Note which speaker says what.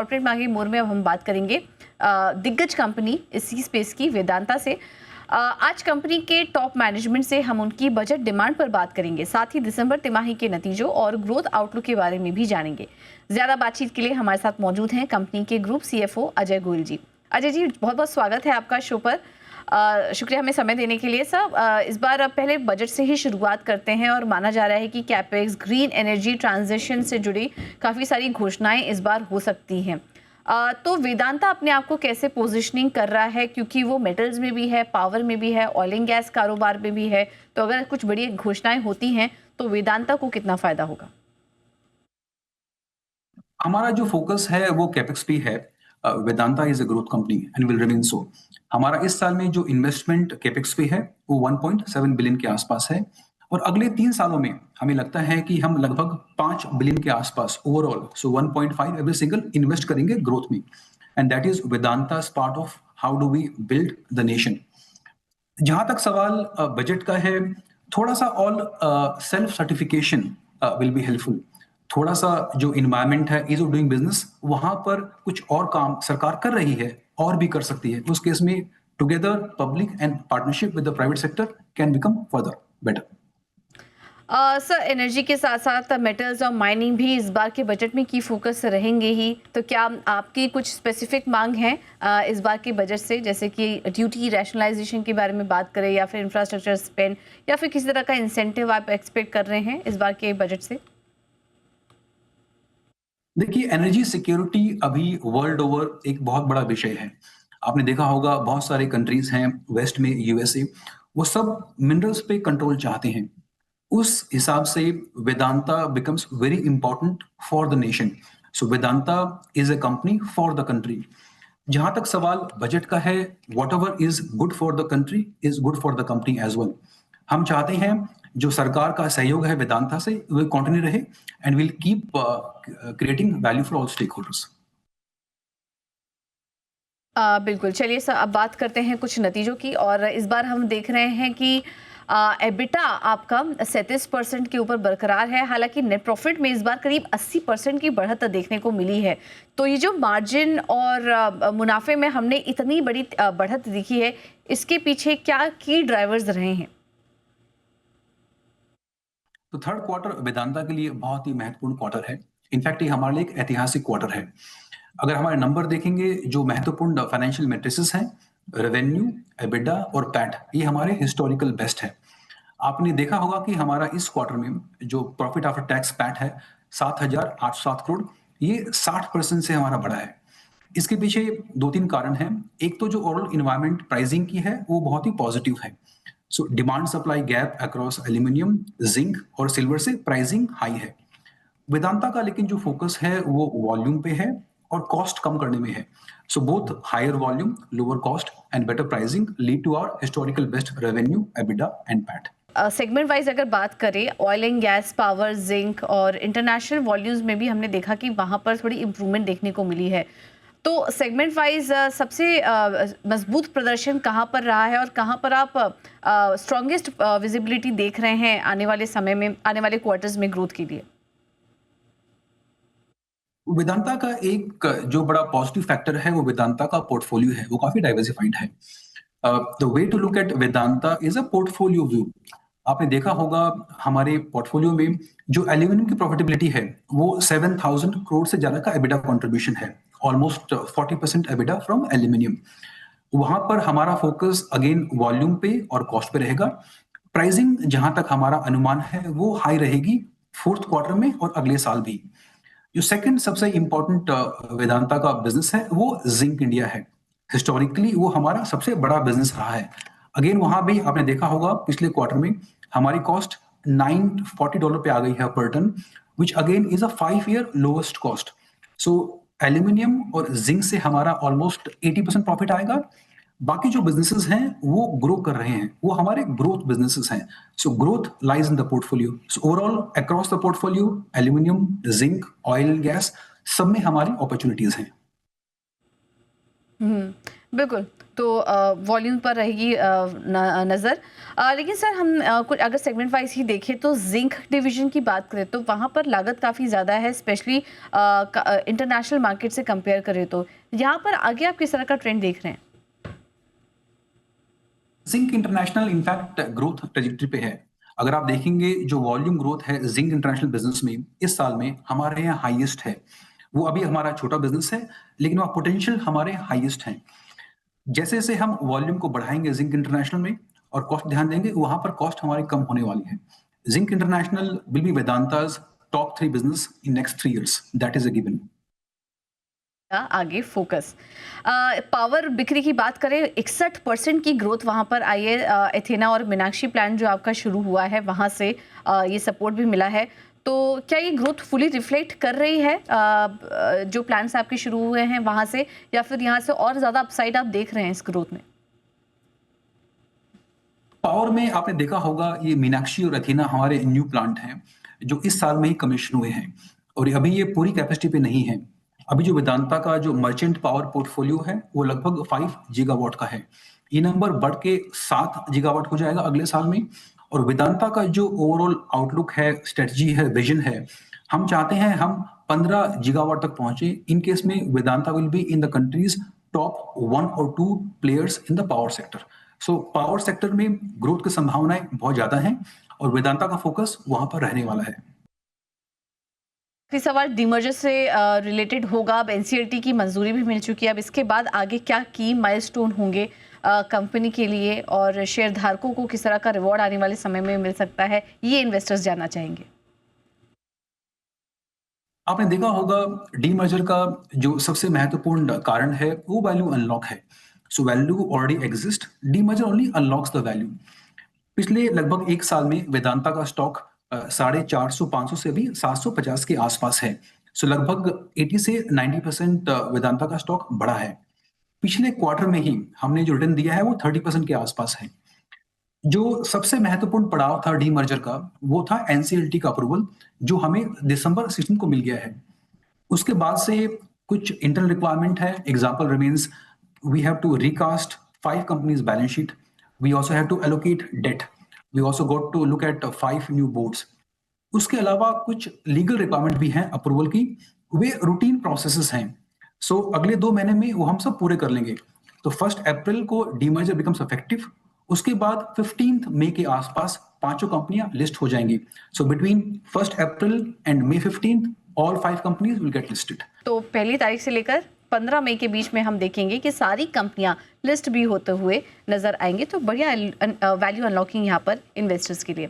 Speaker 1: Corporate मांगे मोड़ में अब हम बात करेंगे दिग्गज कंपनी इसी स्पेस की वेदांता से। आज कंपनी के टॉप मैनेजमेंट से हम उनकी बजट डिमांड पर बात करेंगे, साथ ही दिसंबर तिमाही के नतीजों और ग्रोथ आउटलुक के बारे में भी जानेंगे। ज्यादा बातचीत के लिए हमारे साथ मौजूद हैं कंपनी के ग्रुप CFO अजय गोयल जी। अजय जी, बहुत बहुत स्वागत है आपका शो पर। शुक्रिया हमें समय देने के लिए। सर, इस बार पहले बजट से ही शुरुआत करते हैं और माना जा रहा है कि कैपेक्स, ग्रीन एनर्जी ट्रांजिशन से जुड़ी काफ़ी सारी घोषणाएं इस बार हो सकती हैं। तो वेदांता अपने आप को कैसे पोजीशनिंग कर रहा है, क्योंकि वो मेटल्स में भी है, पावर में भी है, ऑयल एंड गैस कारोबार में भी है, तो अगर कुछ बड़ी घोषणाएं होती हैं तो वेदांता को कितना फायदा होगा?
Speaker 2: हमारा जो फोकस है वो कैपेक्स पे है। Vedanta is a growth company and will remain सो। हमारा इस साल में जो इन्वेस्टमेंट कैपेक्स पे है वो 1.7 बिलियन के आसपास है और अगले 3 सालों में हमें लगता है कि हम लगभग 5 बिलियन के आसपास overall, so 1.5 every single invest करेंगे ग्रोथ में। And that is Vedanta part of how do we build the nation. जहां तक सवाल बजट का है, थोड़ा सा all self certification will be helpful. थोड़ा सा जो इन्वायरमेंट है, इज ऑफ डूइंग बिजनेस, वहां पर कुछ और काम सरकार कर रही है और भी कर सकती है। उस केस में together public and partnership with the private sector can become further better.
Speaker 1: Sir, energy के साथ साथ मेटल्स और माइनिंग भी इस बार के बजट में की फोकस रहेंगे ही, तो क्या आपकी कुछ स्पेसिफिक मांग है इस बार के बजट से, जैसे कि ड्यूटी रैशनलाइजेशन के बारे में बात करें या फिर इंफ्रास्ट्रक्चर स्पेंड या फिर किसी तरह का इंसेंटिव आप एक्सपेक्ट कर रहे हैं इस बार के बजट से?
Speaker 2: देखिए, एनर्जी सिक्योरिटी अभी वर्ल्ड ओवर एक बहुत बड़ा विषय है। आपने देखा होगा बहुत सारे कंट्रीज हैं वेस्ट में, यूएसए, वो सब मिनरल्स पे कंट्रोल चाहते हैं। उस हिसाब से Vedanta becomes very important for the nation. So Vedanta is a company for the country. जहां तक सवाल बजट का है, whatever is good for the country is good for the company as well. हम चाहते हैं जो सरकार का सहयोग है वेदांता से वो कंटिन्यू रहे and will keep creating value for all stakeholders.
Speaker 1: बिल्कुल। चलिए सर, अब बात करते हैं कुछ नतीजों की। और इस बार हम देख रहे हैं कि एबिटा आपका 37% के ऊपर बरकरार है। हालांकि नेट प्रॉफिट में इस बार करीब 80% की बढ़त देखने को मिली है। तो ये जो मार्जिन और मुनाफे में हमने इतनी बड़ी बढ़त दिखी है, इसके पीछे क्या की ड्राइवर्स रहे हैं?
Speaker 2: तो थर्ड क्वार्टर वेदांता के लिए बहुत ही महत्वपूर्ण क्वार्टर है। इनफैक्ट ये हमारे लिए एक ऐतिहासिक क्वार्टर है। अगर हमारे नंबर देखेंगे, जो महत्वपूर्ण फाइनेंशियल मैट्रिसेस हैं, रेवेन्यू, एबिटा और पैट, ये हमारे हिस्टोरिकल बेस्ट है। आपने देखा होगा कि हमारा इस क्वार्टर में जो प्रॉफिट आफ्टर टैक्स पैट है 7,807 करोड़, ये 60% से हमारा बढ़ा है। इसके पीछे 2-3 कारण हैं। एक तो जो ओवरऑल इन्वायरमेंट प्राइसिंग की है वो बहुत ही पॉजिटिव है। So demand supply gap across aluminium, zinc और सिल्वर से प्राइसिंग हाई है। वेदांता का लेकिन जो फोकस है वो वॉल्यूम पे है और कॉस्ट कम करने में है। So both higher volume, lower cost and better pricing lead to our historical best revenue, EBITDA and PAT.
Speaker 1: Segment wise अगर बात करें, oil and gas, power, zinc और इंटरनेशनल वॉल्यूम्स में भी हमने देखा कि वहां पर थोड़ी इंप्रूवमेंट देखने को मिली है। तो सेगमेंट वाइज सबसे मजबूत प्रदर्शन कहां पर रहा है और कहां पर आप स्ट्रॉन्गेस्ट विजिबिलिटी देख रहे हैं आने वाले समय में, आने वाले क्वार्टर्स में ग्रोथ के लिए?
Speaker 2: वेदांता का एक जो बड़ा पॉजिटिव फैक्टर है वो वेदांता का पोर्टफोलियो है, वो काफी डाइवर्सिफाइड है। The way to look at Vedanta is a portfolio view. आपने देखा होगा हमारे पोर्टफोलियो में जो एल्यूमिनियम की प्रॉफिटेबिलिटी है वो 7,000 करोड़ से ज्यादा का एबिटा कंट्रीब्यूशन है। Almost 40% EBITDA from aluminium. वहां पर हमारा फोकस अगेन वॉल्यूम पे और कॉस्ट पे रहेगा। प्राइसिंग जहां तक हमारा अनुमान है वो हाई रहेगी फोर्थ क्वार्टर में और अगले साल भी। जो सेकंड सबसे इंपॉर्टेंट वेदांता का बिजनेस है वो जिंक इंडिया है। हिस्टोरिकली वो हमारा सबसे बड़ा बिजनेस रहा है। अगेन वहां भी आपने देखा होगा पिछले क्वार्टर में हमारी कॉस्ट $940 पे आ गई है per ton, which again is a 5 year lowest cost. So aluminium और जिंक से हमारा ऑलमोस्ट 80% प्रॉफिट आएगा। बाकी जो बिजनेसेस हैं वो ग्रो कर रहे हैं, वो हमारे ग्रोथ बिजनेसेस हैं। So growth lies in the portfolio. So overall across the portfolio, aluminium, zinc, oil and gas, सब में हमारी अपॉर्चुनिटीज हैं।
Speaker 1: हम्म। बिल्कुल। तो वॉल्यूम पर रहेगी नज़र। लेकिन सर हम कुछ अगर सेगमेंट वाइज ही देखें तो जिंक डिवीज़न की बात करें तो वहाँ पर लागत काफ़ी ज़्यादा है, स्पेशली इंटरनेशनल मार्केट से कंपेयर करें तो। यहाँ पर आगे आप किस तरह का ट्रेंड देख रहे हैं?
Speaker 2: Zinc international in fact growth trajectory पे है। अगर आप देखेंगे जो वॉल्यूम ग्रोथ है जिंक इंटरनेशनल बिजनेस में इस साल में हमारे यहाँ हाईएस्ट है। वो अभी हमारा छोटा बिजनेस है, लेकिन वह पोटेंशियल हमारे हाईएस्ट है। जैसे जैसे हम वॉल्यूम को बढ़ाएंगे जिंक इंटरनेशनल में और कॉस्ट ध्यान देंगे, वहां पर कॉस्ट हमारी कम होने वाली है। Zinc international will be Vedanta's top 3 business in next 3 years, that is a given.
Speaker 1: आगे फोकस पावर बिक्री की बात करें 61% की ग्रोथ वहां पर आई है। एथेना और मीनाक्षी प्लांट जो आपका शुरू हुआ है वहां से ये सपोर्ट भी मिला है। तो क्या ये ग्रोथ फुली रिफ्लेक्ट कर रही है जो प्लान्स आपके शुरू हुए हैं वहां से, या फिर यहाँ से और ज्यादा अपसाइड आप देख रहे हैं इस ग्रोथ में?
Speaker 2: पावर में आपने देखा होगा ये मीनाक्षी और एथेना हमारे न्यू प्लांट हैं जो इस साल में ही कमीशन हुए हैं और अभी ये पूरी कैपेसिटी पे नहीं है। अभी जो वेदांता का जो मर्चेंट पावर पोर्टफोलियो है वो लगभग 5 गीगावाट का है। ये नंबर बढ़ के 7 गीगावाट हो जाएगा अगले साल में। और वेदांता का जो ओवरऑल आउटलुक है, स्ट्रेटजी है, विजन है, हम चाहते हैं हम 15 गीगावाट तक पहुंचे। इन केस में Vedanta will be in the countries top 1 और 2 players in the power sector. So power sector में ग्रोथ की संभावनाएं बहुत ज्यादा हैं और वेदांता का फोकस वहां पर रहने वाला है।
Speaker 1: आखिरी सवाल डीमर्जर से रिलेटेड होगा। अब एनसीएलटी की मंजूरी भी मिल चुकी है, अब इसके बाद आगे क्या की माइलस्टोन होंगे कंपनी के लिए, और शेयर धारकों को किस तरह का रिवॉर्ड आने वाले समय में मिल सकता है, ये इन्वेस्टर्स जानना चाहेंगे।
Speaker 2: आपने देखा होगा डीमर्जर का जो सबसे महत्वपूर्ण कारण है वो वैल्यू अनलॉक है। So value already exist, demerger only unlocks the value. पिछले लगभग 1 साल में वेदांता का स्टॉक 450-500 से अभी 750 के आसपास है। सो लगभग 80 से 90% वेदांता का स्टॉक बढ़ा है। पिछले क्वार्टर में ही हमने जो रिटर्न दिया है वो 30% के आसपास है। जो सबसे महत्वपूर्ण पड़ाव था डीमर्जर का वो था एनसीएलटी का अप्रूवल, जो हमें दिसंबर 16 को मिल गया है। उसके बाद से कुछ इंटरनल रिक्वायरमेंट है। Example remains, we have to recast 5 companies balance sheet, we also have to allocate debt, we also got to look at 5 new boards. उसके अलावा कुछ लीगल रिक्वायरमेंट भी हैं अप्रूवल की, वे रूटीन प्रोसेसेस हैं। सो अगले 2 महीने में वो हम सब पूरे कर लेंगे। तो 1 अप्रैल को डीमर्जर बिकम्स इफेक्टिव। उसके बाद 15 मई के आसपास पांचों कंपनियां लिस्ट हो जाएंगी। So between 1 April and May 15 all 5 companies will get listed.
Speaker 1: तो पहली तारीख से लेकर 15 मई के बीच में हम देखेंगे कि सारी कंपनियां लिस्ट भी होते हुए नजर आएंगी। तो बढ़िया वैल्यू अनलॉकिंग यहाँ पर इन्वेस्टर्स के लिए।